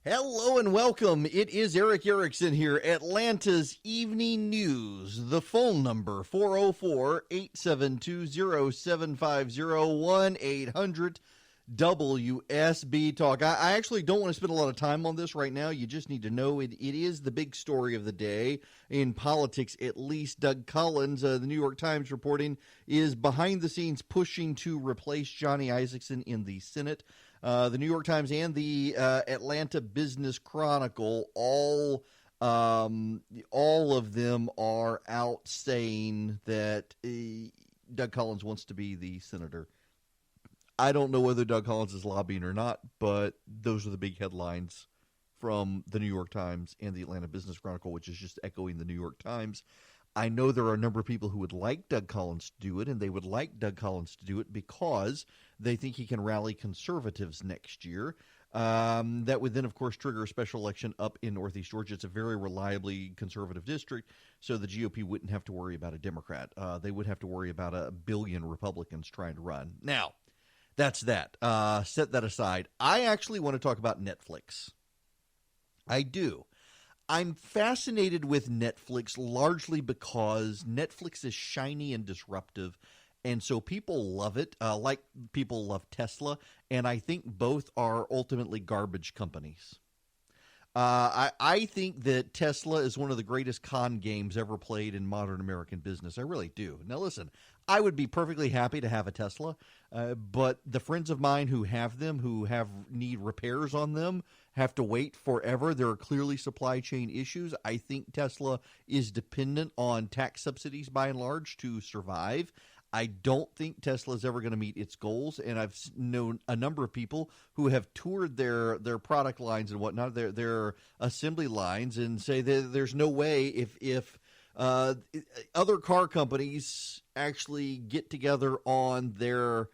Hello and welcome. It is Eric Erickson here, Atlanta's Evening News. The phone number, 404-872-0750, 1-800-WSB Talk. I actually don't want to spend a lot of time on this right now. You just need to know it is the big story of the day in politics, at least. Doug Collins, the New York Times reporting, is behind the scenes pushing to replace Johnny Isakson in the Senate. The New York Times and the Atlanta Business Chronicle, all of them are out saying that Doug Collins wants to be the senator. I don't know whether Doug Collins is lobbying or not, but those are the big headlines from the New York Times and the Atlanta Business Chronicle, which is just echoing the New York Times. I know there are a number of people who would like Doug Collins to do it, and they would like Doug Collins to do it because they think he can rally conservatives next year. That would then, of course, trigger a special election up in Northeast Georgia. It's a very reliably conservative district, so the GOP wouldn't have to worry about a Democrat. They would have to worry about a billion Republicans trying to run. Now, that's that. Set that aside. I actually want to talk about Netflix. I do. I'm fascinated with Netflix largely because Netflix is shiny and disruptive, and so people love it, like people love Tesla, and I think both are ultimately garbage companies. I think that Tesla is one of the greatest con games ever played in modern American business. I really do. Now, listen, I would be perfectly happy to have a Tesla, but the friends of mine who have them, who need repairs on them, have to wait forever. There are clearly supply chain issues. I think Tesla is dependent on tax subsidies by and large to survive. I don't think Tesla is ever going to meet its goals, and I've known a number of people who have toured their product lines and whatnot, their assembly lines, and say that there's no way if other car companies actually get together on their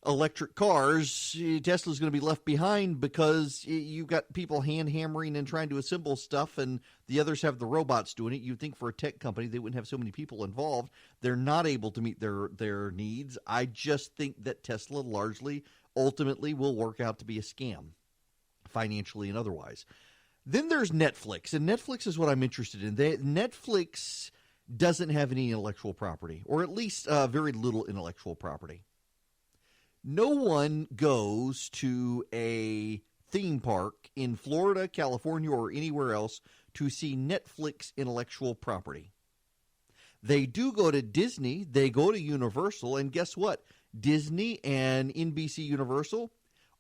electric cars, Tesla's going to be left behind because you've got people hand hammering and trying to assemble stuff, and the others have the robots doing it. You'd think for a tech company they wouldn't have so many people involved. They're not able to meet their needs. I just think that Tesla largely, ultimately, will work out to be a scam, financially and otherwise. Then there's Netflix, and Netflix is what I'm interested in. Netflix doesn't have any intellectual property, or at least very little intellectual property. No one goes to a theme park in Florida, California, or anywhere else to see Netflix intellectual property. They do go to Disney, they go to Universal, and guess what? Disney and NBC Universal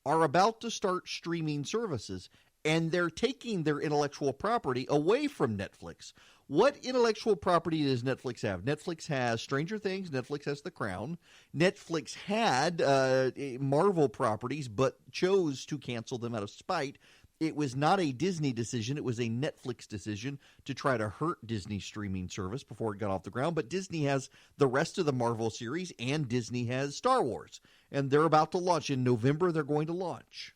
are about to start streaming services, and they're taking their intellectual property away from Netflix. What intellectual property does Netflix have? Netflix has Stranger Things. Netflix has The Crown. Netflix had Marvel properties, but chose to cancel them out of spite. It was not a Disney decision. It was a Netflix decision to try to hurt Disney's streaming service before it got off the ground. But Disney has the rest of the Marvel series, and Disney has Star Wars. And they're about to launch. In November, they're going to launch.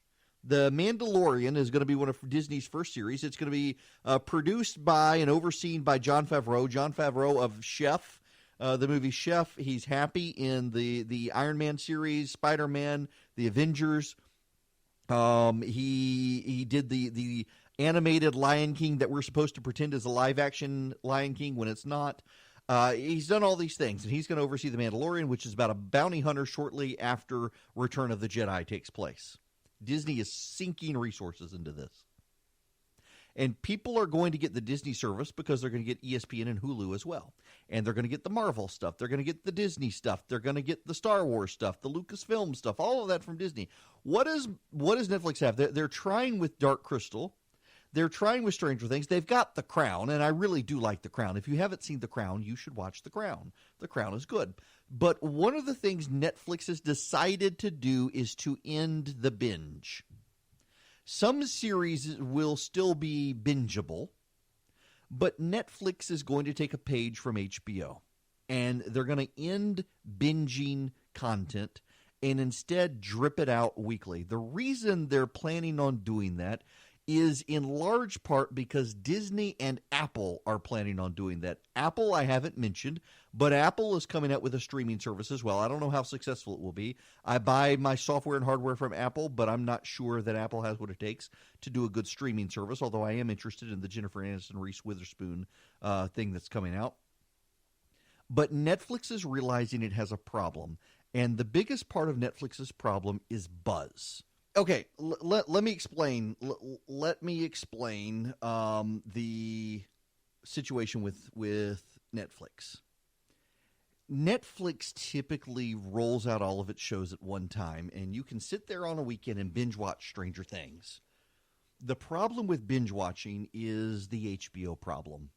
The Mandalorian is going to be one of Disney's first series. It's going to be produced by and overseen by Jon Favreau. Jon Favreau of Chef, the movie Chef. He's happy in the Iron Man series, Spider-Man, the Avengers. He did the animated Lion King that we're supposed to pretend is a live-action Lion King when it's not. He's done all these things, and he's going to oversee The Mandalorian, which is about a bounty hunter shortly after Return of the Jedi takes place. Disney is sinking resources into this. And people are going to get the Disney service because they're going to get ESPN and Hulu as well. And they're going to get the Marvel stuff. They're going to get the Disney stuff. They're going to get the Star Wars stuff, the Lucasfilm stuff, all of that from Disney. What does Netflix have? They're trying with Dark Crystal. They're trying with Stranger Things. They've got The Crown, and I really do like The Crown. If you haven't seen The Crown, you should watch The Crown. The Crown is good. But one of the things Netflix has decided to do is to end the binge. Some series will still be bingeable, but Netflix is going to take a page from HBO, and they're going to end binging content and instead drip it out weekly. The reason they're planning on doing that is in large part because Disney and Apple are planning on doing that. Apple, I haven't mentioned, but Apple is coming out with a streaming service as well. I don't know how successful it will be. I buy my software and hardware from Apple, but I'm not sure that Apple has what it takes to do a good streaming service, although I am interested in the Jennifer Aniston, Reese Witherspoon thing that's coming out. But Netflix is realizing it has a problem, and the biggest part of Netflix's problem is buzz. Okay, let me explain. Let me explain the situation with Netflix. Netflix typically rolls out all of its shows at one time, and you can sit there on a weekend and binge watch Stranger Things. The problem with binge watching is the HBO problem.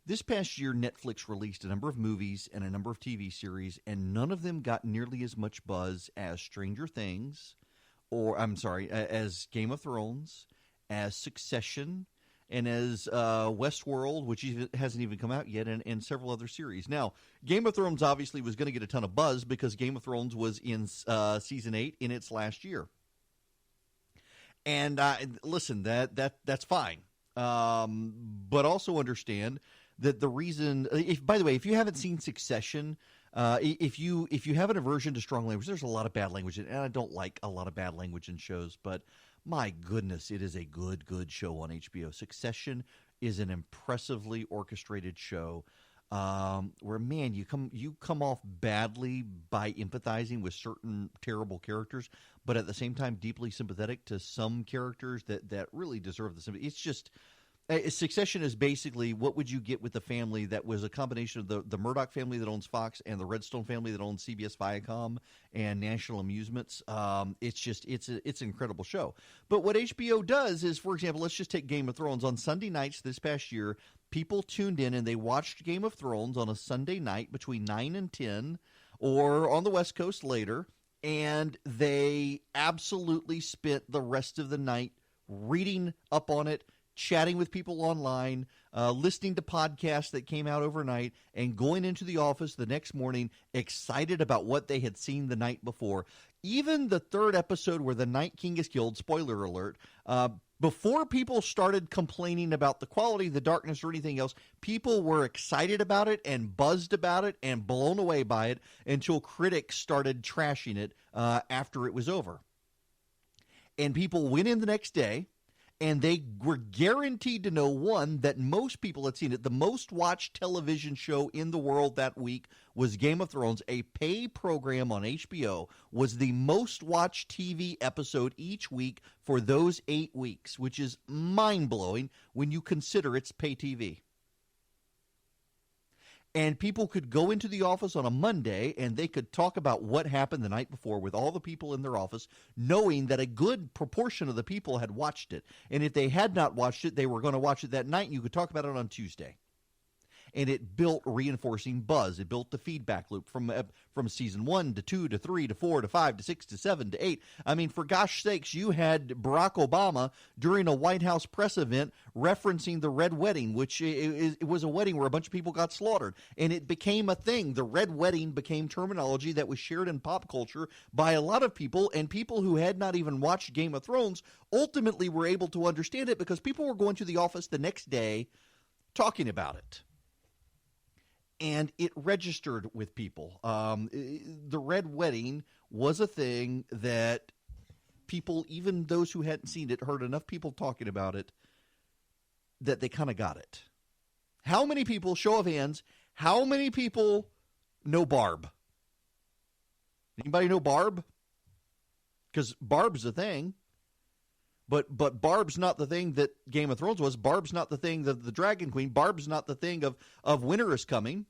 This past year, Netflix released a number of movies and a number of TV series, and none of them got nearly as much buzz as Stranger Things, as Game of Thrones, as Succession, and as Westworld, which hasn't even come out yet, and several other series. Now, Game of Thrones obviously was going to get a ton of buzz because Game of Thrones was in season 8 in its last year. And listen, that's fine. But also understand that the reason, by the way, if you haven't seen Succession, if you have an aversion to strong language, there's a lot of bad language, and I don't like a lot of bad language in shows, but my goodness, it is a good show on HBO. Succession is an impressively orchestrated show where, man, you come off badly by empathizing with certain terrible characters, but at the same time deeply sympathetic to some characters that really deserve the sympathy. It's just Succession is basically what would you get with the family that was a combination of the Murdoch family that owns Fox and the Redstone family that owns CBS Viacom and National Amusements. It's an incredible show. But what HBO does is, for example, let's just take Game of Thrones. On Sunday nights this past year, people tuned in and they watched Game of Thrones on a Sunday night between 9 and 10, or on the West Coast later, and they absolutely spent the rest of the night reading up on it, chatting with people online, listening to podcasts that came out overnight, and going into the office the next morning excited about what they had seen the night before. Even the third episode where the Night King is killed, spoiler alert, before people started complaining about the quality, the darkness, or anything else, people were excited about it and buzzed about it and blown away by it until critics started trashing it after it was over. And people went in the next day, and they were guaranteed to know, one, that most people had seen it. The most watched television show in the world that week was Game of Thrones. A pay program on HBO was the most watched TV episode each week for those 8 weeks, which is mind-blowing when you consider it's pay TV. And people could go into the office on a Monday and they could talk about what happened the night before with all the people in their office, knowing that a good proportion of the people had watched it. And if they had not watched it, they were going to watch it that night, and you could talk about it on Tuesday. And it built reinforcing buzz. It built the feedback loop from season 1 to 2 to 3 to 4 to 5 to 6 to 7 to 8. I mean, for gosh sakes, you had Barack Obama during a White House press event referencing the Red Wedding, which it was a wedding where a bunch of people got slaughtered. And it became a thing. The Red Wedding became terminology that was shared in pop culture by a lot of people, and people who had not even watched Game of Thrones ultimately were able to understand it because people were going to the office the next day talking about it. And it registered with people. The Red Wedding was a thing that people, even those who hadn't seen it, heard enough people talking about it that they kind of got it. How many people, show of hands, how many people know Barb? Anybody know Barb? Because Barb's a thing. But Barb's not the thing that Game of Thrones was. Barb's not the thing that the Dragon Queen. Barb's not the thing of Winter is Coming.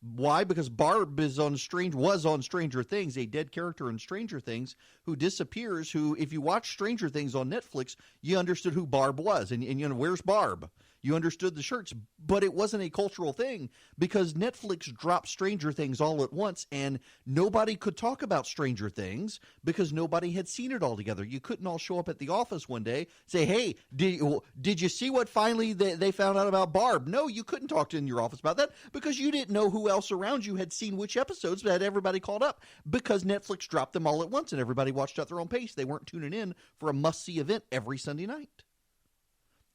Why? Because Barb was on Stranger Things, a dead character in Stranger Things who disappears, who, if you watch Stranger Things on Netflix, you understood who Barb was. And you know, where's Barb? You understood the shirts, but it wasn't a cultural thing because Netflix dropped Stranger Things all at once, and nobody could talk about Stranger Things because nobody had seen it all together. You couldn't all show up at the office one day, say, hey, did you see what finally they found out about Barb? No, you couldn't talk in your office about that because you didn't know who else around you had seen which episodes, but had everybody called up because Netflix dropped them all at once and everybody watched at their own pace. They weren't tuning in for a must-see event every Sunday night.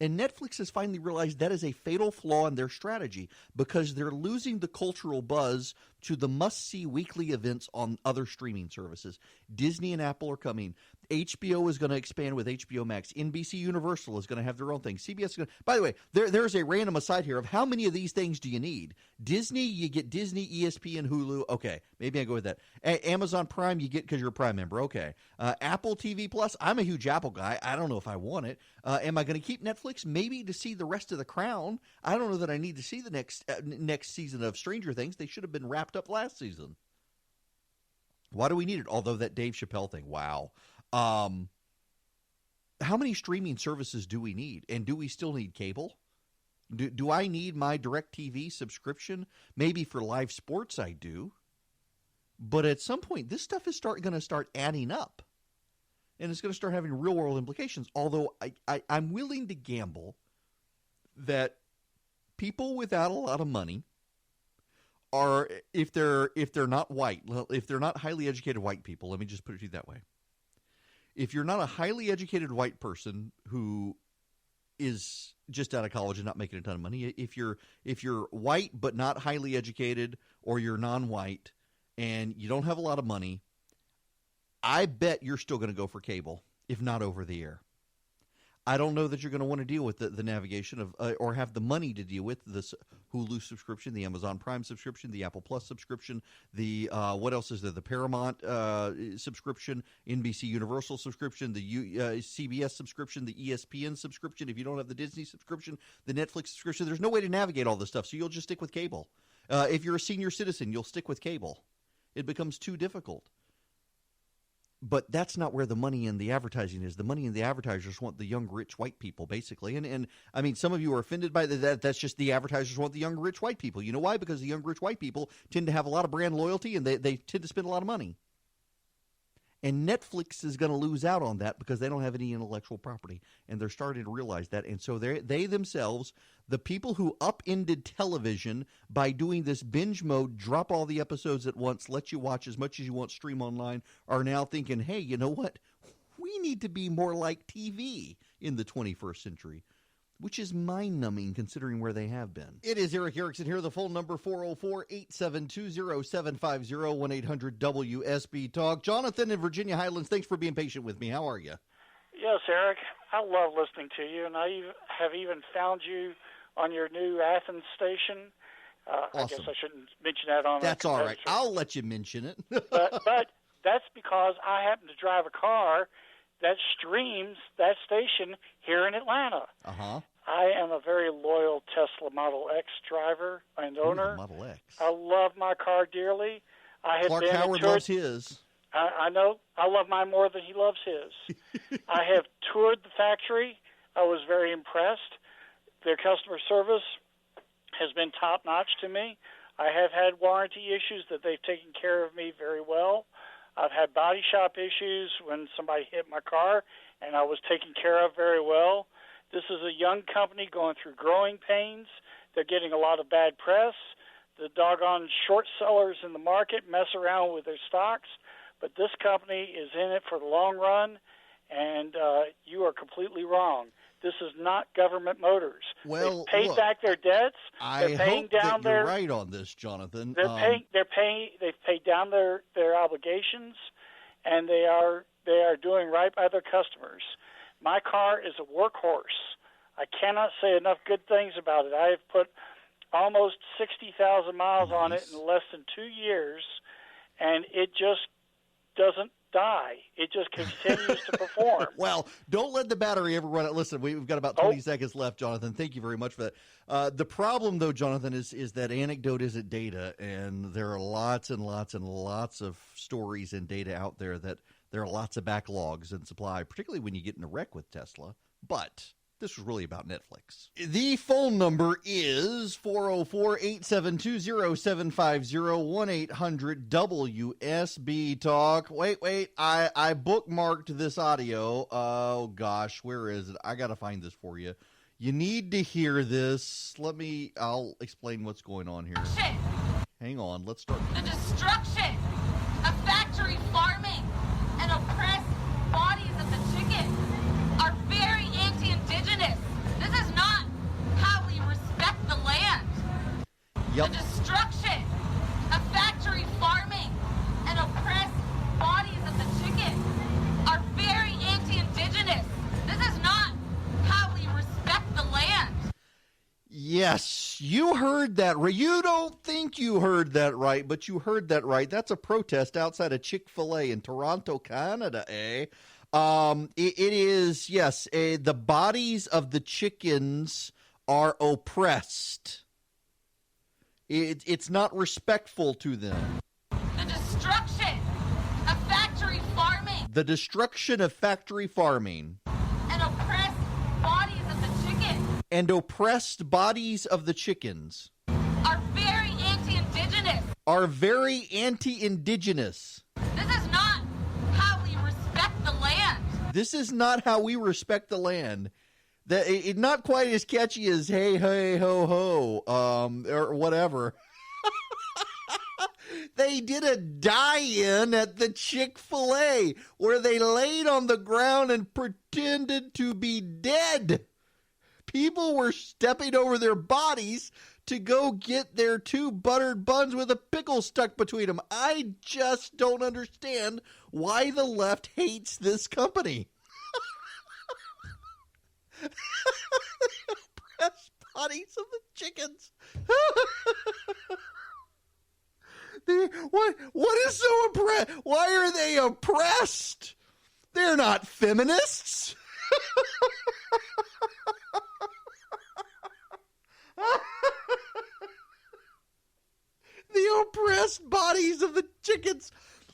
And Netflix has finally realized that is a fatal flaw in their strategy because they're losing the cultural buzz to the must-see weekly events on other streaming services. Disney and Apple are coming. HBO is going to expand with HBO Max. NBC Universal is going to have their own thing. CBS is going to... By the way, there's a random aside here of how many of these things do you need? Disney, you get Disney, ESPN, Hulu. Okay, maybe I go with that. Amazon Prime, you get because you're a Prime member. Okay. Apple TV Plus, I'm a huge Apple guy. I don't know if I want it. Am I going to keep Netflix? Maybe to see the rest of The Crown. I don't know that I need to see the next season of Stranger Things. They should have been wrapped up last season. Why do we need it? Although that Dave Chappelle thing, wow. How many streaming services do we need? And do we still need cable? Do I need my DirecTV subscription? Maybe for live sports I do. But at some point, this stuff is going to start adding up. And it's going to start having real-world implications. Although I'm willing to gamble that people without a lot of money are, if they're not white, if they're not highly educated white people, let me just put it to you that way. If you're not a highly educated white person who is just out of college and not making a ton of money, if you're white but not highly educated, or you're non-white and you don't have a lot of money, I bet you're still going to go for cable, if not over the air. I don't know that you're going to want to deal with the navigation of or have the money to deal with this Hulu subscription, the Amazon Prime subscription, the Apple Plus subscription, the what else is there? The Paramount subscription, NBC Universal subscription, the CBS subscription, the ESPN subscription. If you don't have the Disney subscription, the Netflix subscription, there's no way to navigate all this stuff, so you'll just stick with cable. If you're a senior citizen, you'll stick with cable. It becomes too difficult. But that's not where the money in the advertising is. The money in the advertisers want the young, rich white people, basically. And I mean, some of you are offended by that. That's just the advertisers want the young, rich white people. You know why? Because the young, rich white people tend to have a lot of brand loyalty, and they tend to spend a lot of money. And Netflix is going to lose out on that because they don't have any intellectual property. And they're starting to realize that. And so they themselves, the people who upended television by doing this binge mode, drop all the episodes at once, let you watch as much as you want, stream online, are now thinking, hey, you know what? We need to be more like TV in the 21st century, which is mind-numbing considering where they have been. It is Eric Erickson here. The phone number, 404-872-0750, 1-800-WSB-TALK. Jonathan in Virginia Highlands, thanks for being patient with me. How are you? Yes, Eric. I love listening to you, and I have even found you on your new Athens station. Awesome. I guess I shouldn't mention that on That's all right. I'll let you mention it. but that's because I happen to drive a car that streams that station here in Atlanta. Uh-huh. I am a very loyal Tesla Model X driver and owner. Ooh, Model X. I love my car dearly. Clark Howard loves his. I know. I love mine more than he loves his. I have toured the factory. I was very impressed. Their customer service has been top-notch to me. I have had warranty issues that they've taken care of me very well. I've had body shop issues when somebody hit my car, and I was taken care of very well. This is a young company going through growing pains. They're getting a lot of bad press. The doggone short sellers in the market mess around with their stocks. But this company is in it for the long run, and you are completely wrong. This is not government motors. Well, they've paid back their debts. I hope that you're right on this, Jonathan. They've paid down their obligations, and they are doing right by their customers. My car is a workhorse. I cannot say enough good things about it. I have put almost 60,000 miles on it in less than 2 years, and it just doesn't die. It just continues to perform. Well, don't let the battery ever run out. Listen, we've got about 20 seconds left, Jonathan. Thank you very much for that. The problem, though, Jonathan, is that anecdote isn't data, and there are lots and lots and lots of stories and data out there that there are lots of backlogs in supply, particularly when you get in a wreck with Tesla. But This was really about Netflix. The phone number is 404-872-0750, 1-800-WSB-TALK. Wait, I bookmarked this audio. Oh, gosh, where is it? I got to find this for you. You need to hear this. I'll explain what's going on here. Hang on, let's start. The destruction of factory farming and oppressed bodies of the chicken are very anti-indigenous. This is not how we respect the land. Yep. The destruction of factory farming and oppressed bodies of the chicken are very anti-indigenous. This is not how we respect the land. Yes, you heard that right. You don't think you heard that right, but you heard that right. That's a protest outside of Chick-fil-A in Toronto, Canada, eh? It is, yes, the bodies of the chickens are oppressed. It's not respectful to them. The destruction of factory farming. The destruction of factory farming. And oppressed bodies of the chicken. And oppressed bodies of the chickens. Are very anti-indigenous. Are very anti-indigenous. This is not how we respect the land. This is not how we respect the land. It's not quite as catchy as hey, hey, ho, ho, or whatever. They did a die-in at the Chick-fil-A where they laid on the ground and pretended to be dead. People were stepping over their bodies to go get their 2 buttered buns with a pickle stuck between them. I just don't understand why the left hates this company. Oppressed bodies of the chickens. What is so oppressed? Why are they oppressed? They're not feminists. The oppressed bodies of the chickens.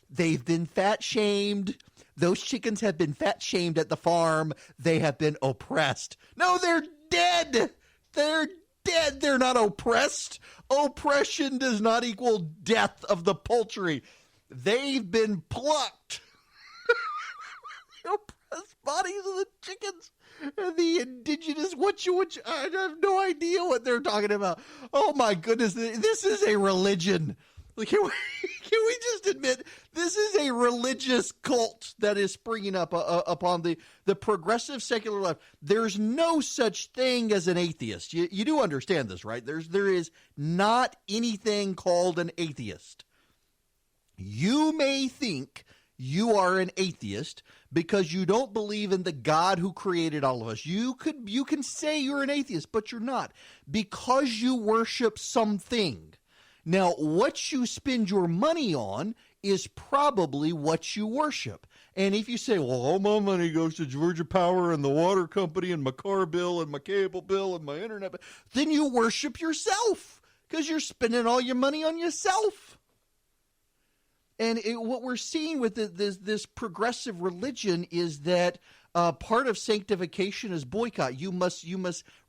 They've been fat shamed. Those chickens have been fat shamed at the farm. They have been oppressed. No, they're dead. They're dead. They're not oppressed. Oppression does not equal death of the poultry. They've been plucked. The oppressed bodies of the chickens. And the indigenous, I have no idea what they're talking about. Oh my goodness, this is a religion. Can we just admit this is a religious cult that is springing up upon the progressive secular left? There's no such thing as an atheist. You do understand this, right? There is not anything called an atheist. You may think you are an atheist because you don't believe in the God who created all of us. You can say you're an atheist, but you're not, because you worship something. Now, what you spend your money on is probably what you worship. And if you say, well, all my money goes to Georgia Power and the water company and my car bill and my cable bill and my internet bill, then you worship yourself because you're spending all your money on yourself. And what we're seeing with this progressive religion is that part of sanctification is boycott. You must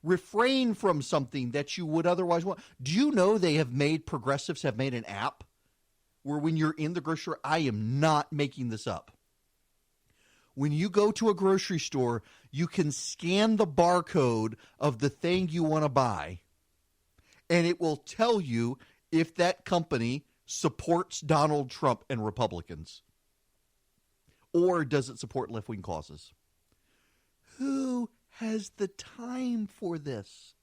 refrain from something that you would otherwise want. Do you know progressives have made an app where when you're in the grocery store, I am not making this up. When you go to a grocery store, you can scan the barcode of the thing you want to buy, and it will tell you if that company supports Donald Trump and Republicans, or does it support left-wing causes? Who has the time for this?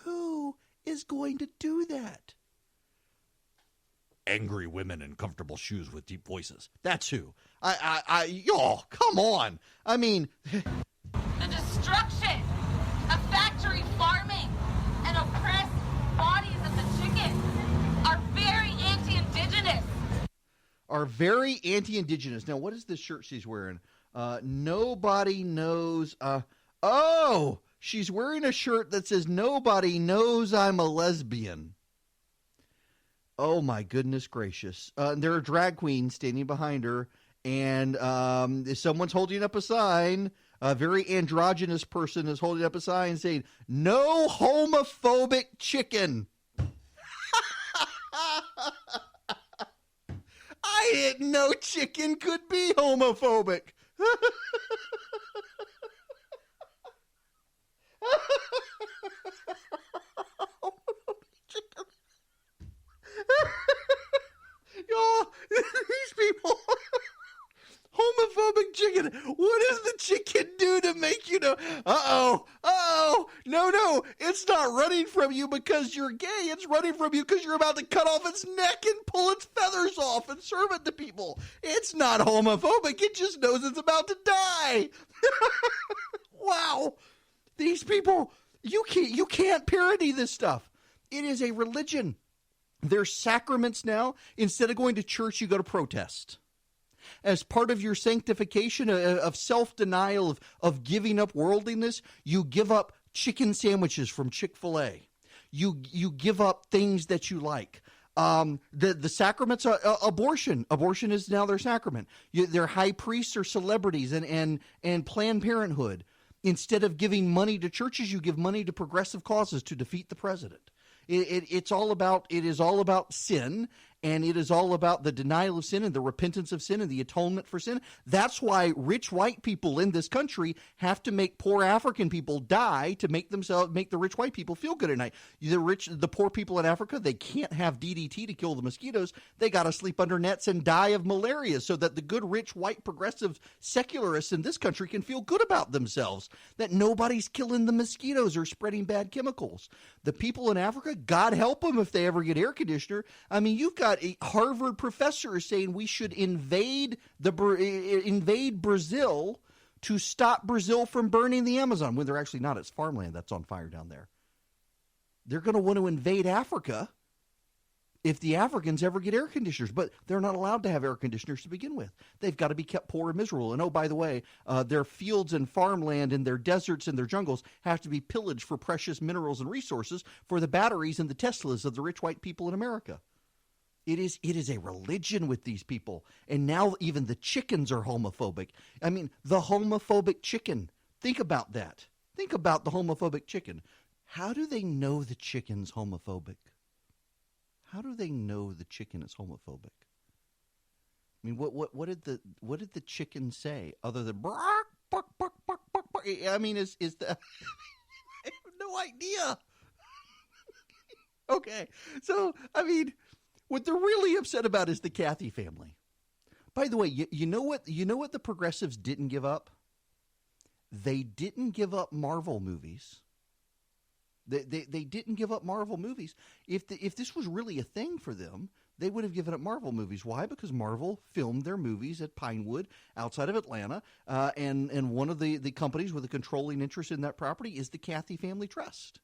Who is going to do that? Angry women in comfortable shoes with deep voices. That's who. Y'all, come on. I mean, the destruction of factory farming and oppressed bodies of the chicken are very anti-indigenous. Are very anti-indigenous. Now, what is this shirt she's wearing? Nobody knows. Oh, she's wearing a shirt that says, nobody knows I'm a lesbian. Oh, my goodness gracious. There are drag queens standing behind her, and someone's holding up a sign. a very androgynous person is holding up a sign saying, "No homophobic chicken." I didn't know chicken could be homophobic. Y'all, these people, homophobic chicken. What does the chicken do to make you know? No, it's not running from you because you're gay. It's running from you because you're about to cut off its neck and pull its feathers off and serve it to people. It's not homophobic. It just knows it's about to die. Wow, these people, you can't parody this stuff. It is a religion. There's sacraments now. Instead of going to church, you go to protest. As part of your sanctification of self-denial, of giving up worldliness, you give up chicken sandwiches from Chick-fil-A. You give up things that you like. The sacraments are abortion. Abortion is now their sacrament. Their high priests are celebrities and Planned Parenthood. Instead of giving money to churches, you give money to progressive causes to defeat the president. It is all about sin, and it is all about the denial of sin and the repentance of sin and the atonement for sin. That's why rich white people in this country have to make poor African people die to make the rich white people feel good at night. The poor people in Africa, they can't have DDT to kill the mosquitoes. They got to sleep under nets and die of malaria so that the good rich white progressive secularists in this country can feel good about themselves, that nobody's killing the mosquitoes or spreading bad chemicals. The people in Africa, God help them if they ever get air conditioner. I mean, you've got a Harvard professor saying we should invade Brazil to stop Brazil from burning the Amazon, when they're actually not. It's farmland that's on fire down there. They're going to want to invade Africa if the Africans ever get air conditioners, but they're not allowed to have air conditioners to begin with. They've got to be kept poor and miserable. And oh, by the way, their fields and farmland and their deserts and their jungles have to be pillaged for precious minerals and resources for the batteries and the Teslas of the rich white people in America. It is a religion with these people. And now even the chickens are homophobic. I mean, the homophobic chicken. Think about that. Think about the homophobic chicken. How do they know the chicken's homophobic? How do they know the chicken is homophobic? I mean, what did the chicken say other than bark, bark, bark, bark, bark, bark? I mean, is the I have no idea. Okay, so I mean, what they're really upset about is the Cathy family. By the way, you know what the progressives didn't give up? They didn't give up Marvel movies. They didn't give up Marvel movies. If this was really a thing for them, they would have given up Marvel movies. Why? Because Marvel filmed their movies at Pinewood outside of Atlanta, and one of the companies with a controlling interest in that property is the Cathy Family Trust.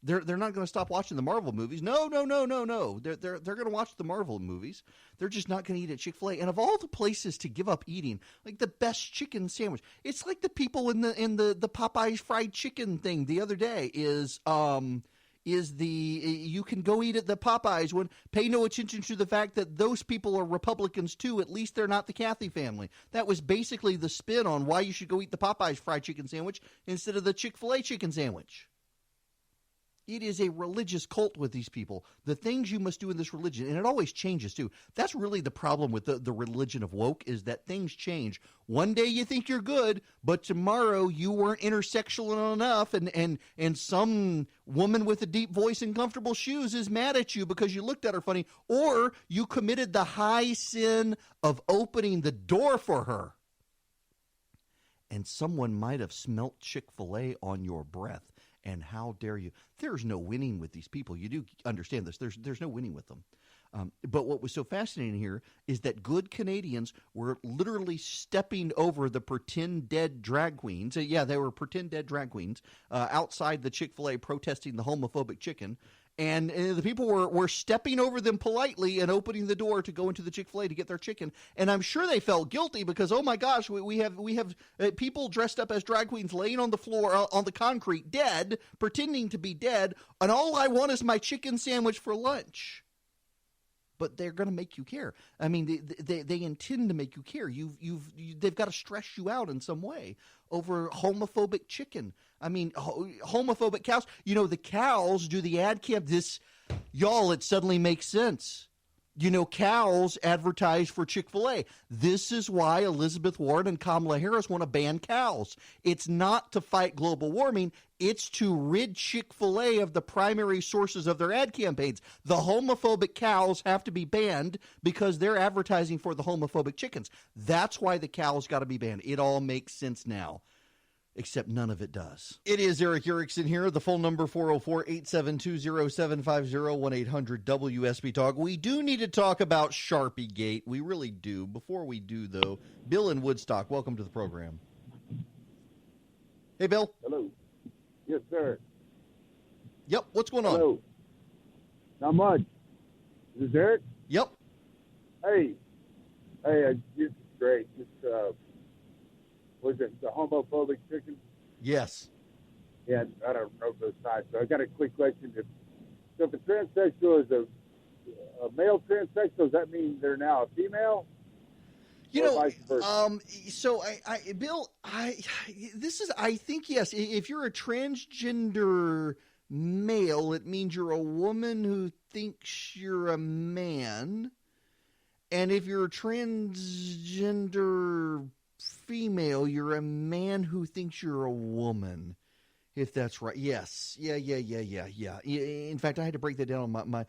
They're not going to stop watching the Marvel movies. No. They're going to watch the Marvel movies. They're just not going to eat at Chick-fil-A. And of all the places to give up eating, like the best chicken sandwich, it's like the people in the Popeyes fried chicken thing the other day is you can go eat at the Popeyes when pay no attention to the fact that those people are Republicans too. At least they're not the Cathy family. That was basically the spin on why you should go eat the Popeyes fried chicken sandwich instead of the Chick-fil-A chicken sandwich. It is a religious cult with these people. The things you must do in this religion, and it always changes too. That's really the problem with the religion of woke, is that things change. One day you think you're good, but tomorrow you weren't intersectional enough, and some woman with a deep voice and comfortable shoes is mad at you because you looked at her funny, or you committed the high sin of opening the door for her. And someone might have smelt Chick-fil-A on your breath. And how dare you? There's no winning with these people. You do understand this. There's no winning with them. But what was so fascinating here is that good Canadians were literally stepping over the pretend dead drag queens. Yeah, they were pretend dead drag queens outside the Chick-fil-A protesting the homophobic chicken. And the people were stepping over them politely and opening the door to go into the Chick-fil-A to get their chicken. And I'm sure they felt guilty because, oh my gosh, we have people dressed up as drag queens laying on the floor, on the concrete, dead, pretending to be dead. And all I want is my chicken sandwich for lunch. but they're going to make you care. I mean, they intend to make you care. They've got to stress you out in some way over homophobic chicken. I mean, homophobic cows. You know, the cows do the ad camp. Y'all, it suddenly makes sense. You know, cows advertise for Chick-fil-A. This is why Elizabeth Warren and Kamala Harris want to ban cows. It's not to fight global warming. It's to rid Chick-fil-A of the primary sources of their ad campaigns. The homophobic cows have to be banned because they're advertising for the homophobic chickens. That's why the cows got to be banned. It all makes sense now. Except none of it does. It is Eric Erickson here. The phone number 404-872-0750, 1-800-WSB Talk. We do need to talk about Sharpie Gate. We really do. Before we do, though, Bill in Woodstock, welcome to the program. Hey, Bill. Hello. Yes, sir. Yep. What's going on? Hello. Not much. Is this Eric? Yep. Hey, this is great. Was it the homophobic chicken? Yes. Yeah, I don't know those types. So I got a quick question. So if a transsexual is a male transsexual, does that mean they're now a female? You or know, vice versa? So Bill, I think, yes, if you're a transgender male, it means you're a woman who thinks you're a man. And if you're a transgender female, you're a man who thinks you're a woman, if that's right. Yes. Yeah. In fact, I had to break that down on my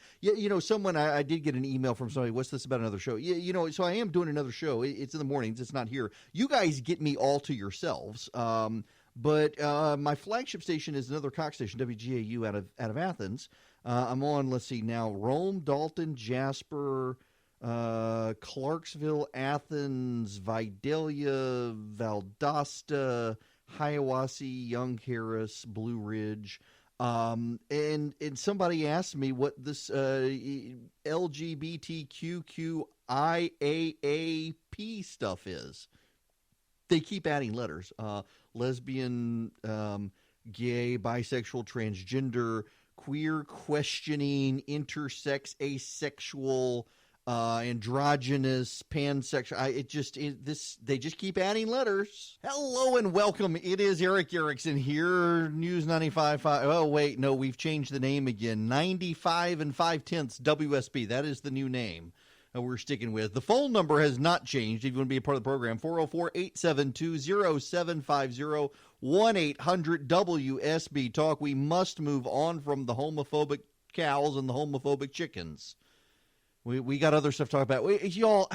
someone, I did get an email from somebody, what's this about another show? So I am doing another show. It's in the mornings. It's not here. You guys get me all to yourselves. But my flagship station is another Cox station, WGAU out of Athens. I'm on, let's see now, Rome, Dalton, Jasper, Clarksville, Athens, Vidalia, Valdosta, Hiawassee, Young Harris, Blue Ridge. And somebody asked me what this LGBTQIAAP stuff is. They keep adding letters. Lesbian, gay, bisexual, transgender, queer, questioning, intersex, asexual, androgynous, pansexual. They just keep adding letters. Hello and welcome. It is Eric Erickson here, News 95.5. Oh, wait, no, we've changed the name again. 95 and 5/10 WSB. That is the new name we're sticking with. The phone number has not changed. If you want to be a part of the program, 404-872-0750, 1-800-WSB Talk. We must move on from the homophobic cows and the homophobic chickens. We got other stuff to talk about. Y'all,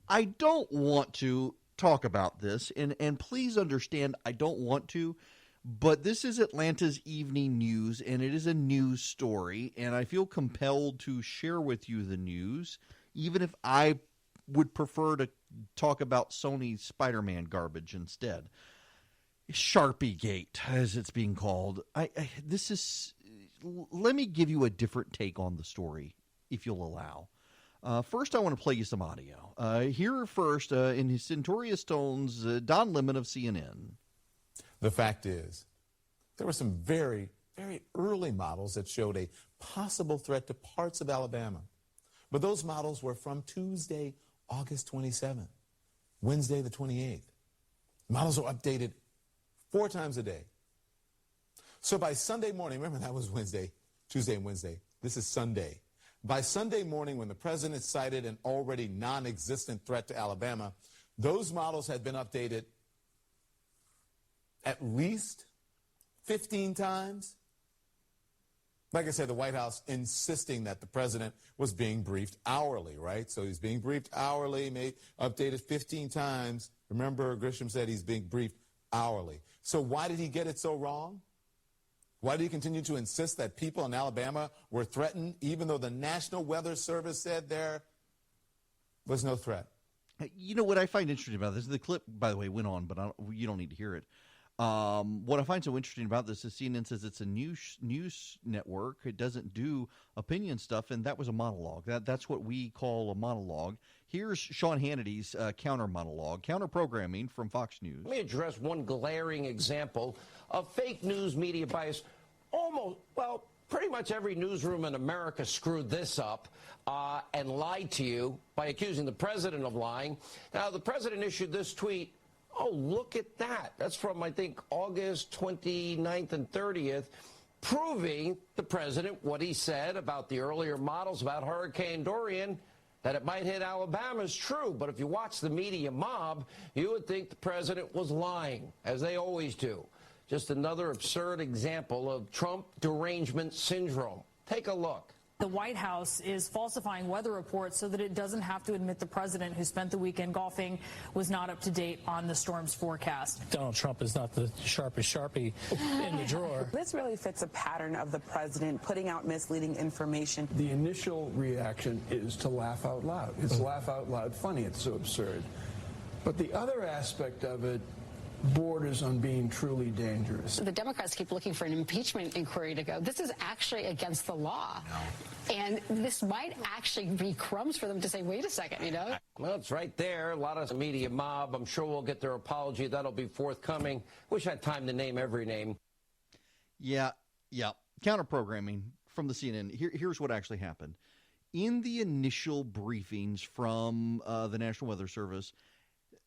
I don't want to talk about this, and please understand I don't want to, but this is Atlanta's evening news, and it is a news story, and I feel compelled to share with you the news, even if I would prefer to talk about Sony's Spider-Man garbage instead. Sharpie Gate, as it's being called. Let me give you a different take on the story, if you'll allow. First, I want to play you some audio. Here first, in his stentorious tones, Don Lemon of CNN. The fact is, there were some very, very early models that showed a possible threat to parts of Alabama. But those models were from Tuesday, August 27th, Wednesday the 28th. Models are updated 4 times a day. So by Sunday morning, remember that was Wednesday, Tuesday and Wednesday. This is Sunday. By Sunday morning, when the president cited an already non-existent threat to Alabama, those models had been updated at least 15 times. Like I said, the White House insisting that the president was being briefed hourly, right? So he's being briefed hourly, updated 15 times. Remember, Grisham said he's being briefed hourly. So why did he get it so wrong? Why do you continue to insist that people in Alabama were threatened, even though the National Weather Service said there was no threat? You know what I find interesting about this? The clip, by the way, went on, but you don't need to hear it. What I find so interesting about this is CNN says it's a news network. It doesn't do opinion stuff, and that was a monologue. That's what we call a monologue. Here's Sean Hannity's counter monologue, counter programming from Fox News. Let me address one glaring example of fake news media bias, almost, well, pretty much every newsroom in America screwed this up and lied to you by accusing the president of lying. Now, the president issued this tweet. Oh, look at that. That's from, I think, August 29th and 30th, proving the president what he said about the earlier models about Hurricane Dorian, that it might hit Alabama is true. But if you watch the media mob, you would think the president was lying, as they always do. Just another absurd example of Trump derangement syndrome. Take a look. The White House is falsifying weather reports so that it doesn't have to admit the president, who spent the weekend golfing, was not up to date on the storm's forecast. Donald Trump is not the sharpest Sharpie in the drawer. This really fits a pattern of the president putting out misleading information. The initial reaction is to laugh out loud. It's laugh out loud funny. It's so absurd. But the other aspect of it borders on being truly dangerous. The Democrats keep looking for an impeachment inquiry to go. This is actually against the law. No. And this might actually be crumbs for them to say, wait a second, you know? Well, it's right there. A lot of the media mob. I'm sure we'll get their apology. That'll be forthcoming. Wish I had time to name every name. Yeah. Counter-programming from the CNN. Here's what actually happened. In the initial briefings from the National Weather Service,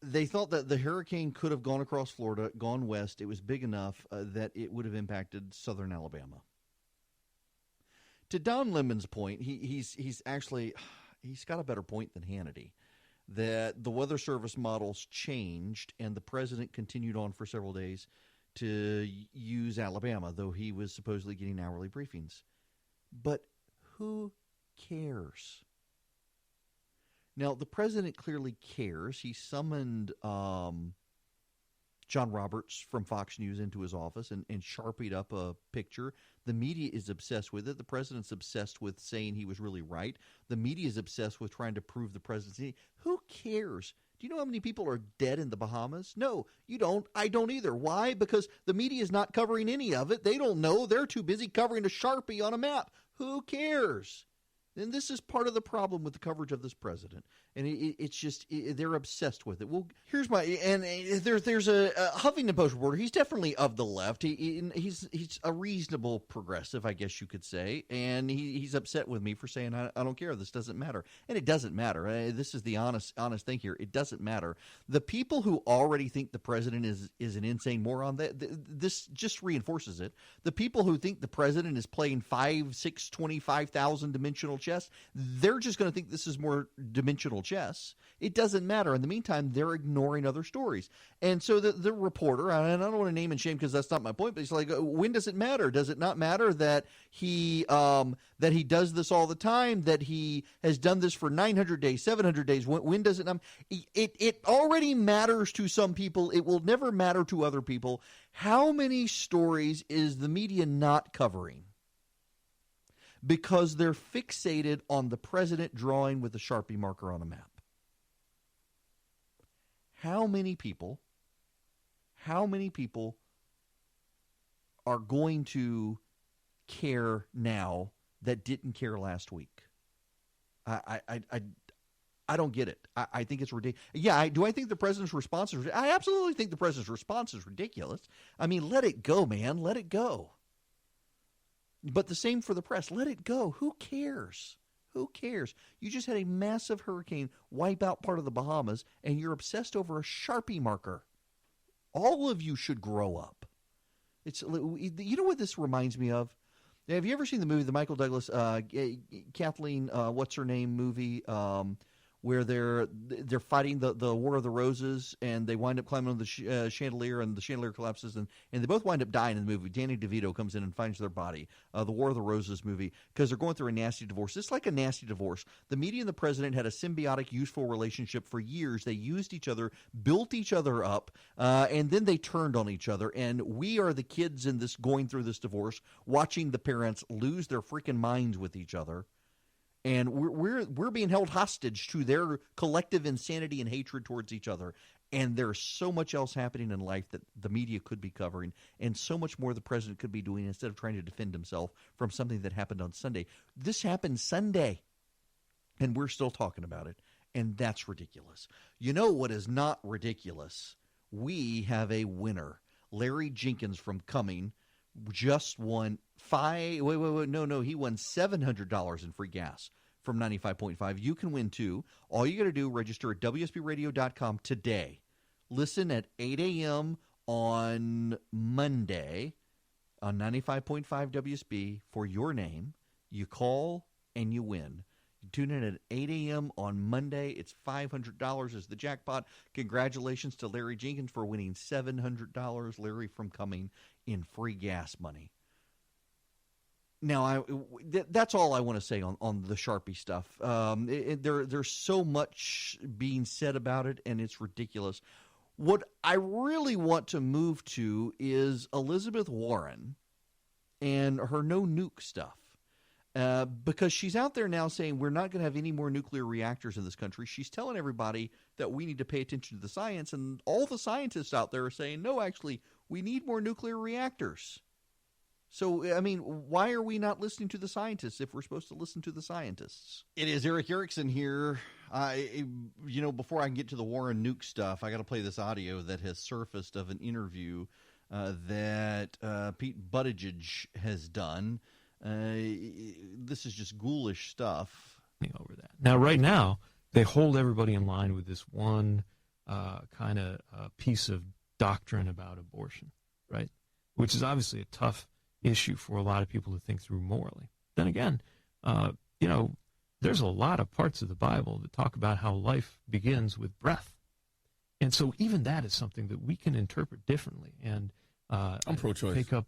they thought that the hurricane could have gone across Florida, gone west. It was big enough that it would have impacted southern Alabama. To Don Lemon's point, he's got a better point than Hannity, that the Weather Service models changed and the president continued on for several days to use Alabama, though he was supposedly getting hourly briefings. But who cares? Now, the president clearly cares. He summoned John Roberts from Fox News into his office and sharpied up a picture. The media is obsessed with it. The president's obsessed with saying he was really right. The media is obsessed with trying to prove the presidency. Who cares? Do you know how many people are dead in the Bahamas? No, you don't. I don't either. Why? Because the media is not covering any of it. They don't know. They're too busy covering a Sharpie on a map. Who cares? And this is part of the problem with the coverage of this president. And it's just they're obsessed with it. Well, here's my there's a Huffington Post reporter. He's definitely of the left. He's a reasonable progressive, I guess you could say. And he's upset with me for saying I don't care. This doesn't matter. And it doesn't matter. This is the honest thing here. It doesn't matter. The people who already think the president is an insane moron, this just reinforces it. The people who think the president is playing 5, 6, 25,000 dimensional chess, they're just going to think this is more dimensional chess. It doesn't matter. In the meantime, they're ignoring other stories. And so the reporter, and I don't want to name and shame because that's not my point, but he's like, when does it matter? Does it not matter that he does this all the time, that he has done this for 900 days, 700 days? When does it not? It already matters to some people. It will never matter to other people. How many stories is the media not covering? Because they're fixated on the president drawing with a Sharpie marker on a map. How many people are going to care now that didn't care last week? I don't get it. I think it's ridiculous. Yeah, do I think the president's response is ridiculous? I absolutely think the president's response is ridiculous. I mean, let it go, man. Let it go. But the same for the press. Let it go. Who cares? Who cares? You just had a massive hurricane wipe out part of the Bahamas, and you're obsessed over a Sharpie marker. All of you should grow up. You know what this reminds me of? Have you ever seen the movie, the Michael Douglas, Kathleen, what's her name movie, where they're fighting the War of the Roses, and they wind up climbing on the chandelier, and the chandelier collapses, and they both wind up dying in the movie. Danny DeVito comes in and finds their body. The War of the Roses movie, because they're going through a nasty divorce. It's like a nasty divorce. The media and the president had a symbiotic, useful relationship for years. They used each other, built each other up, and then they turned on each other. And we are the kids in this going through this divorce, watching the parents lose their freaking minds with each other. And we're being held hostage to their collective insanity and hatred towards each other. And there's so much else happening in life that the media could be covering, and so much more the president could be doing instead of trying to defend himself from something that happened on Sunday. This happened Sunday, and we're still talking about it, and that's ridiculous. You know what is not ridiculous? We have a winner. Larry Jenkins from Cumming just won he won $700 in free gas from 95.5. You can win too. All you got to do, register at WSBradio.com today. Listen at 8 a.m. on Monday on 95.5 WSB for your name. You call and you win. You tune in at 8 a.m. on Monday. It's $500 as the jackpot. Congratulations to Larry Jenkins for winning $700. Larry from Cumming in free gas money. Now, that's all I want to say on the Sharpie stuff. There's so much being said about it, and it's ridiculous. What I really want to move to is Elizabeth Warren and her no nuke stuff. Because she's out there now saying we're not going to have any more nuclear reactors in this country. She's telling everybody that we need to pay attention to the science, and all the scientists out there are saying, no, actually, we need more nuclear reactors. So, I mean, why are we not listening to the scientists if we're supposed to listen to the scientists? It is Eric Erickson here. Before I can get to the Warren nuke stuff, I got to play this audio that has surfaced of an interview that Pete Buttigieg has done. This is just ghoulish stuff. Over that. Now, right now, they hold everybody in line with this one kind of piece of doctrine about abortion, right? Which is obviously a tough issue for a lot of people to think through morally. Then again, there's a lot of parts of the Bible that talk about how life begins with breath. And so even that is something that we can interpret differently. And I'm pro-choice. Take up,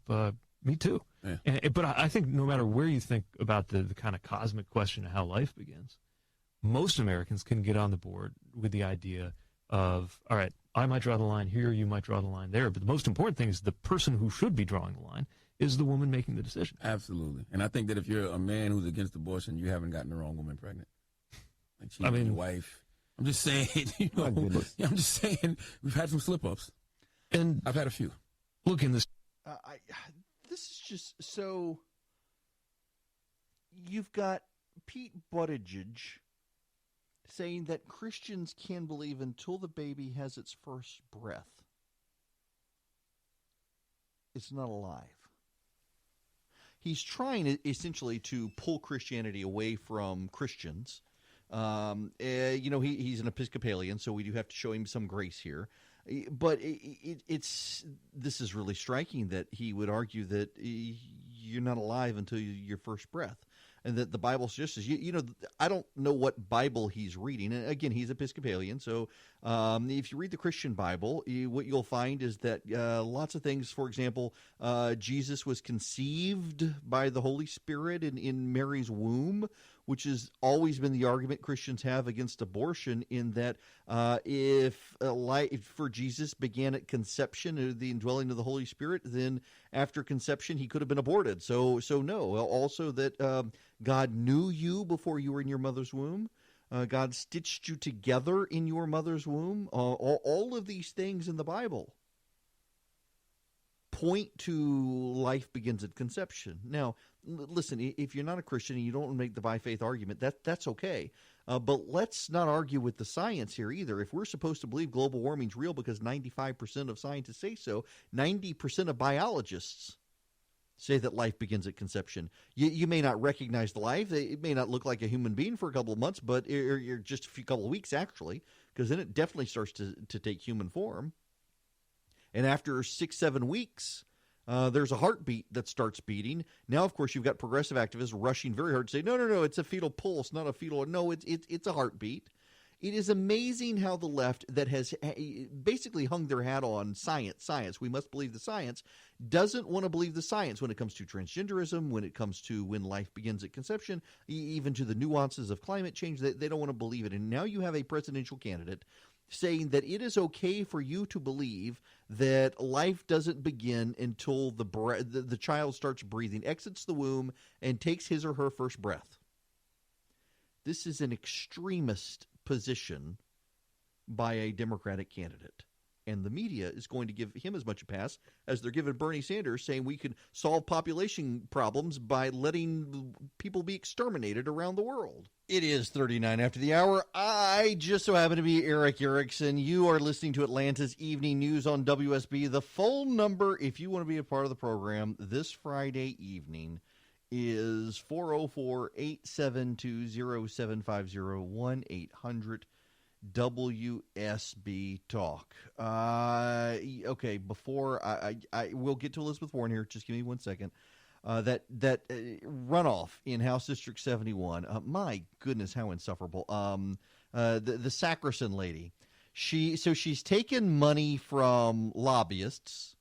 me too. Yeah. But I think no matter where you think about the kind of cosmic question of how life begins, most Americans can get on the board with the idea of, all right, I might draw the line here, you might draw the line there. But the most important thing is the person who should be drawing the line is the woman making the decision. Absolutely. And I think that if you're a man who's against abortion, you haven't gotten the wrong woman pregnant. Like she's your wife. I'm just saying, I'm just saying we've had some slip-ups. And I've had a few. Look, in this. This is just so. You've got Pete Buttigieg saying that Christians can believe until the baby has its first breath. It's not alive. He's trying essentially to pull Christianity away from Christians. He's an Episcopalian, so we do have to show him some grace here. But this is really striking that he would argue that you're not alive until your first breath, and that the Bible suggests. I don't know what Bible he's reading. And again, he's Episcopalian, so if you read the Christian Bible, what you'll find is that lots of things. For example, Jesus was conceived by the Holy Spirit in Mary's womb, which has always been the argument Christians have against abortion, in that if life for Jesus began at conception, the indwelling of the Holy Spirit, then after conception he could have been aborted. So no. Also that God knew you before you were in your mother's womb. God stitched you together in your mother's womb. All of these things in the Bible point to life begins at conception. Now, listen, if you're not a Christian and you don't make the by faith argument, that's okay. But let's not argue with the science here either. If we're supposed to believe global warming's real because 95% of scientists say so, 90% of biologists say that life begins at conception. You may not recognize the life. It may not look like a human being for a couple of months, but or just a couple of weeks, actually, because then it definitely starts to take human form. And after 6-7 weeks, there's a heartbeat that starts beating. Now, of course, you've got progressive activists rushing very hard to say, no, it's a fetal pulse, not a fetal. No, it's a heartbeat. It is amazing how the left, that has basically hung their hat on science, we must believe the science, doesn't want to believe the science when it comes to transgenderism, when it comes to when life begins at conception, even to the nuances of climate change. They don't want to believe it. And now you have a presidential candidate saying that it is okay for you to believe that life doesn't begin until the child starts breathing, exits the womb, and takes his or her first breath. This is an extremist position by a Democratic candidate. And the media is going to give him as much a pass as they're giving Bernie Sanders, saying we can solve population problems by letting people be exterminated around the world. It is 39 after the hour. I just so happen to be Eric Erickson. You are listening to Atlanta's Evening News on WSB. The phone number, if you want to be a part of the program this Friday evening, is 404-872-0750, 1-800-WSB Talk. Okay, before I will get to Elizabeth Warren here. Just give me 1 second. That runoff in House District 71. My goodness, how insufferable. The Sackerson lady. She's taken money from lobbyists.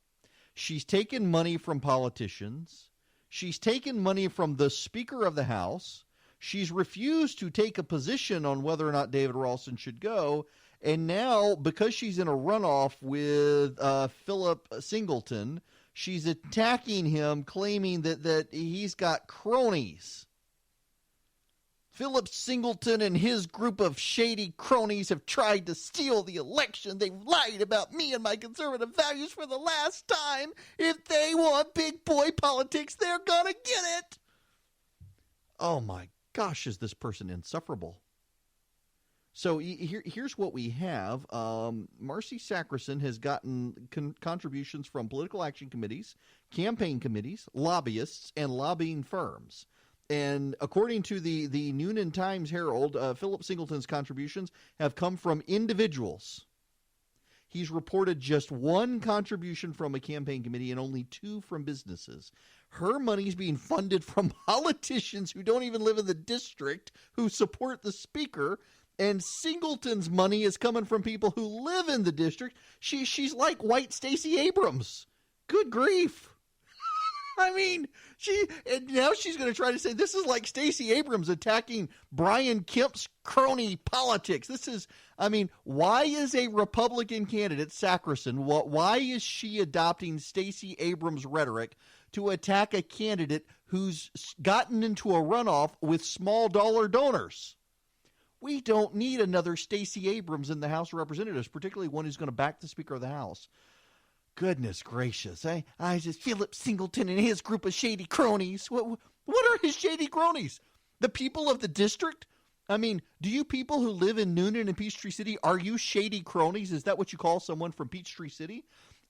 She's taken money from politicians. She's taken money from the Speaker of the House. She's refused to take a position on whether or not David Ralston should go. And now, because she's in a runoff with Philip Singleton, she's attacking him, claiming that he's got cronies. Philip Singleton and his group of shady cronies have tried to steal the election. They've lied about me and my conservative values for the last time. If they want big boy politics, they're gonna get it. Oh my gosh, is this person insufferable? So here's what we have. Marcy Sackerson has gotten contributions from political action committees, campaign committees, lobbyists, and lobbying firms. And according to the Noonan Times-Herald, Philip Singleton's contributions have come from individuals. He's reported just one contribution from a campaign committee and only two from businesses. Her money's being funded from politicians who don't even live in the district, who support the speaker, and Singleton's money is coming from people who live in the district. She's like white Stacey Abrams. Good grief. I mean, and now she's going to try to say this is like Stacey Abrams attacking Brian Kemp's crony politics. Why is a Republican candidate, Sackerson, why is she adopting Stacey Abrams' rhetoric to attack a candidate who's gotten into a runoff with small dollar donors? We don't need another Stacey Abrams in the House of Representatives, particularly one who's going to back the Speaker of the House. Goodness gracious. I just Philip Singleton and his group of shady cronies. What are his shady cronies? The people of the district? I mean, do you people who live in Noonan and Peachtree City, are you shady cronies? Is that what you call someone from Peachtree City?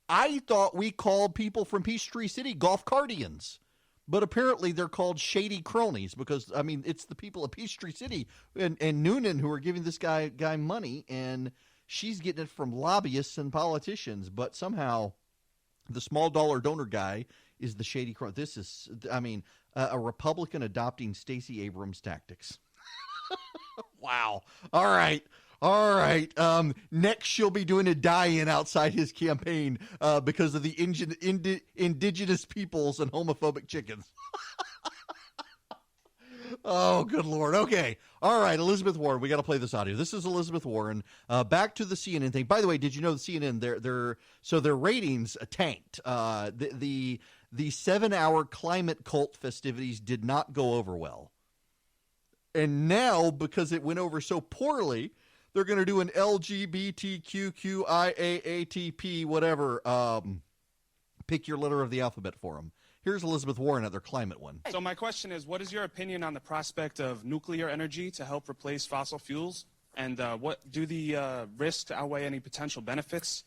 I thought we called people from Peachtree City golf cardians. But apparently they're called shady cronies because, it's the people of Peachtree City and Noonan who are giving this guy money, and she's getting it from lobbyists and politicians. But somehow the small dollar donor guy is the shady crony. This is, a Republican adopting Stacey Abrams tactics. Wow. All right. Next, she'll be doing a die-in outside his campaign because of the indigenous peoples and homophobic chickens. Oh, good Lord. Okay. All right, Elizabeth Warren. We got to play this audio. This is Elizabeth Warren. Back to the CNN thing. By the way, did you know the CNN, their ratings tanked. The 7-hour climate cult festivities did not go over well. And now, because it went over so poorly, they're going to do an LGBTQQIAATP, whatever, pick your letter of the alphabet for them. Here's Elizabeth Warren at their climate one. So my question is, what is your opinion on the prospect of nuclear energy to help replace fossil fuels? And what do the risks outweigh any potential benefits?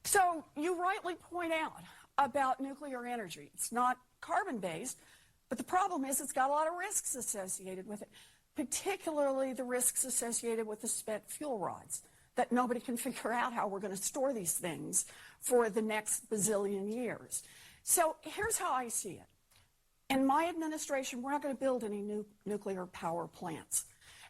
So you rightly point out about nuclear energy. It's not carbon-based, but the problem is it's got a lot of risks associated with it, particularly the risks associated with the spent fuel rods, that nobody can figure out how we're going to store these things for the next bazillion years. So here's how I see it. In my administration, we're not going to build any new nuclear power plants.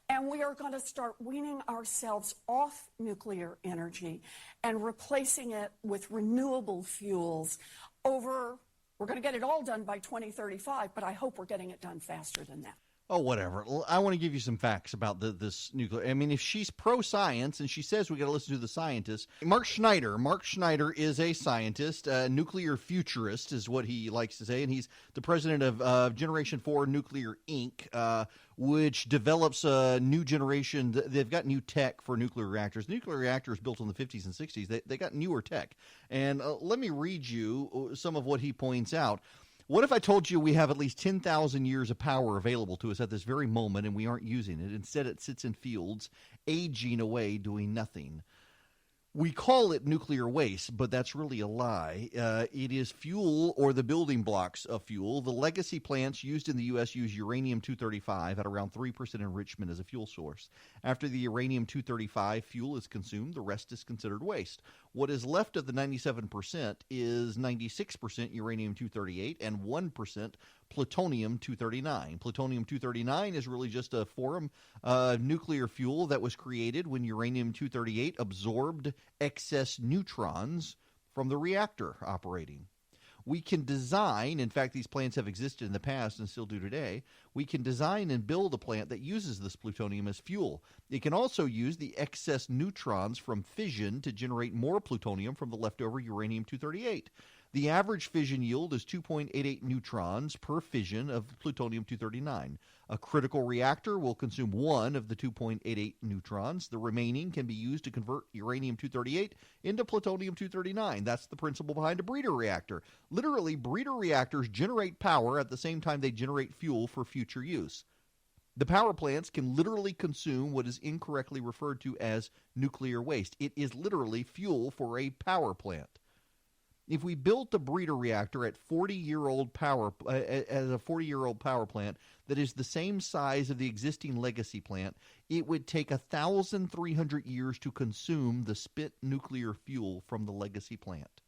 And we are going to start weaning ourselves off nuclear energy and replacing it with renewable fuels we're going to get it all done by 2035, but I hope we're getting it done faster than that. Oh, whatever. I want to give you some facts about this nuclear. I mean, if she's pro-science and she says we got to listen to the scientists. Mark Schneider is a scientist, a nuclear futurist is what he likes to say, and he's the president of Generation 4 Nuclear Inc., which develops a new generation. They've got new tech for nuclear reactors. Nuclear reactors built in the 50s and 60s, they got newer tech. And let me read you some of what he points out. What if I told you we have at least 10,000 years of power available to us at this very moment and we aren't using it? Instead, it sits in fields, aging away, doing nothing. We call it nuclear waste, but that's really a lie. It is fuel or the building blocks of fuel. The legacy plants used in the U.S. use uranium-235 at around 3% enrichment as a fuel source. After the uranium-235 fuel is consumed, the rest is considered waste. What is left of the 97% is 96% uranium-238 and 1% plutonium-239. Plutonium-239 is really just a form of nuclear fuel that was created when uranium-238 absorbed excess neutrons from the reactor operating. We can design, in fact, these plants have existed in the past and still do today, we can design and build a plant that uses this plutonium as fuel. It can also use the excess neutrons from fission to generate more plutonium from the leftover uranium-238. The average fission yield is 2.88 neutrons per fission of plutonium-239. A critical reactor will consume one of the 2.88 neutrons. The remaining can be used to convert uranium-238 into plutonium-239. That's the principle behind a breeder reactor. Literally, breeder reactors generate power at the same time they generate fuel for future use. The power plants can literally consume what is incorrectly referred to as nuclear waste. It is literally fuel for a power plant. If we built a breeder reactor at 40-year-old power as a 40-year-old power plant that is the same size of the existing legacy plant, it would take 1,300 years to consume the spent nuclear fuel from the legacy plant.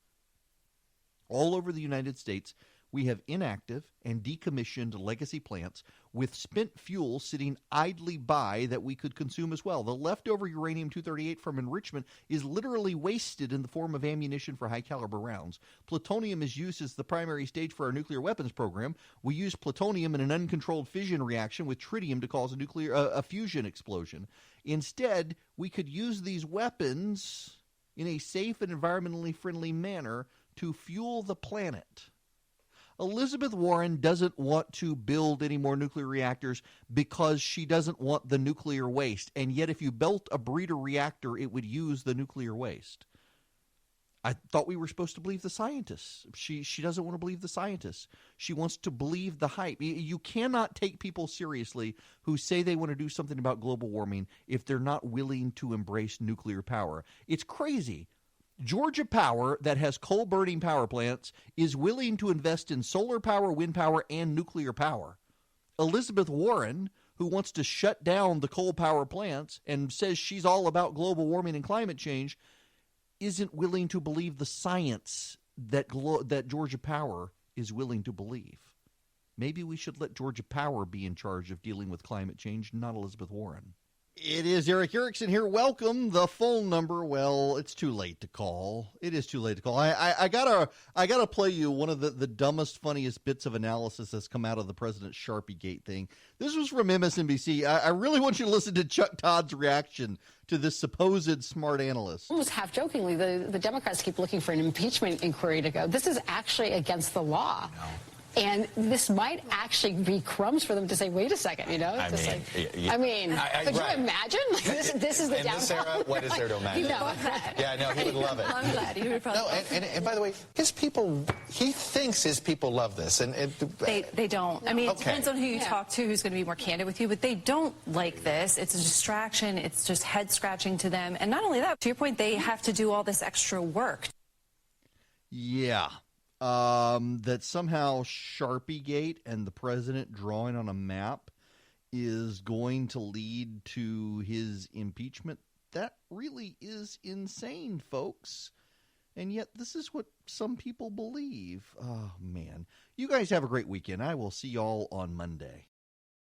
All over the United States, we have inactive and decommissioned legacy plants with spent fuel sitting idly by that we could consume as well. The leftover uranium-238 from enrichment is literally wasted in the form of ammunition for high-caliber rounds. Plutonium is used as the primary stage for our nuclear weapons program. We use plutonium in an uncontrolled fission reaction with tritium to cause a fusion explosion. Instead, we could use these weapons in a safe and environmentally friendly manner to fuel the planet. Elizabeth Warren doesn't want to build any more nuclear reactors because she doesn't want the nuclear waste. And yet if you built a breeder reactor, it would use the nuclear waste. I thought we were supposed to believe the scientists. She doesn't want to believe the scientists. She wants to believe the hype. You cannot take people seriously who say they want to do something about global warming if they're not willing to embrace nuclear power. It's crazy. Georgia Power, that has coal-burning power plants, is willing to invest in solar power, wind power, and nuclear power. Elizabeth Warren, who wants to shut down the coal power plants and says she's all about global warming and climate change, isn't willing to believe the science that Georgia Power is willing to believe. Maybe we should let Georgia Power be in charge of dealing with climate change, not Elizabeth Warren. It is Eric Erickson here. Welcome. The phone number, well, it's too late to call. It is too late to call. I gotta play you one of the dumbest, funniest bits of analysis that's come out of the President Sharpie Gate thing. This was from MSNBC. I really want you to listen to Chuck Todd's reaction to this supposed smart analyst. Almost half jokingly, the Democrats keep looking for an impeachment inquiry to go. This is actually against the law. No. And this might actually be crumbs for them to say, wait a second, you know? Could you imagine? Like, this is the in this era, what is there to imagine? You know that. Yeah, no, he would love it. I'm glad. He would probably and by the way, he thinks his people love this. And they don't. I mean, it depends on who you talk to, who's going to be more candid with you, but they don't like this. It's a distraction. It's just head scratching to them. And not only that, to your point, they have to do all this extra work. Yeah. That somehow Sharpie Gate and the president drawing on a map is going to lead to his impeachment. That really is insane, folks. And yet this is what some people believe. Oh, man. You guys have a great weekend. I will see y'all on Monday.